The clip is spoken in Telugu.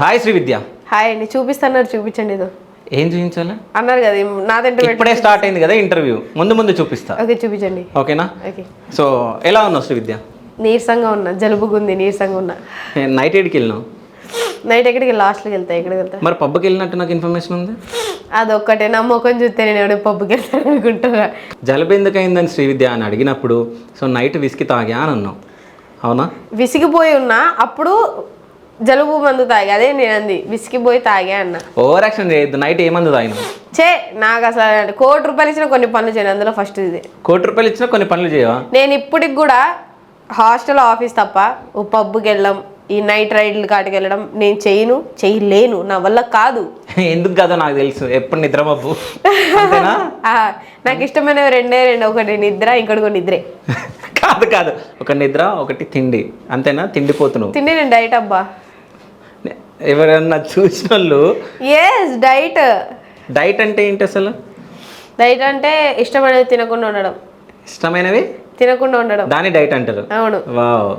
హాయ్ శ్రీ విద్య. హాయ్ అండి. చూపిస్తున్నారు, చూపించండి. ఏదో ఏం చూపించాలి అన్నారు కదా, నాదంటే ఇప్పుడే స్టార్ట్ అయింది కదా ఇంటర్వ్యూ, ముందు చూపిస్తా. ఓకే, చూపించండి. ఓకేనా? ఓకే. సో ఎలా ఉన్నావు శ్రీ విద్య? నీరసంగా ఉన్నా, జలుబుగుంది, నీరసంగా ఉన్నా. నైట్ ఎక్కడికి వెళ్ళినావు? నైట్ ఎక్కడికి లాస్ట్కి వెళ్తా. ఎక్కడికి వెళ్తా? మరి పబ్కి వెళ్ళినట్టు నాకు ఇన్ఫర్మేషన్ ఉంది. అదొక్కటే, నా ముఖం చూస్తే నేను ఎవడో పబ్కి వెళ్తాను అనుకుంటున్నా. జలుబు ఎందుకు అయిందని శ్రీ విద్య అని అడిగినప్పుడు సో నైట్ విస్కీ తాగా అని అన్నావు, అవునా? విసిగిపోయి ఉన్నా, అప్పుడు జలుబు మందు తాగా. అదే నేను అంది, విసిగిపోయి తాగా అన్న. ఓవర్ యాక్షన్ చేయొద్దు. నైట్ ఏమంది తాగినావు? నాకు అసలు ₹1,00,00,000 ఇచ్చిన కొన్ని పనులు చేయను, అందులో ఫస్ట్ ఇది. ₹1,00,00,000 ఇచ్చినా కొన్ని పనులు చేయవా? నేను ఇప్పటికి కూడా హాస్టల్, ఆఫీస్ తప్ప ఓ పబ్కి వెళ్ళడం, ఈ నైట్ రైడ్లు కాటికి వెళ్ళడం నేను చేయలేను, నా వల్ల కాదు. ఎందుకు కాదో నాకు తెలుసు, ఎప్పుడు నిద్రమబ్బు. అంతేనా? నాకు ఇష్టమైనవి రెండే, ఒకటి నిద్ర, ఇంకోటి నిద్రే. కాదు, ఒక నిద్ర, ఒకటి తిండి. అంతేనా? తిండిపోతున్నావు. తిండి నేను డైట్ అబ్బా. ఎవరన్నా చూసిన వాళ్ళు డైట్ అంటే ఏంటి అసలు? డైట్ అంటే ఇష్టమైనవి తినకుండా ఉండడం. ఇష్టమైనవి తినకుండా ఉండడం, దాన్ని డైట్ అంటారు. అవును. వావ్.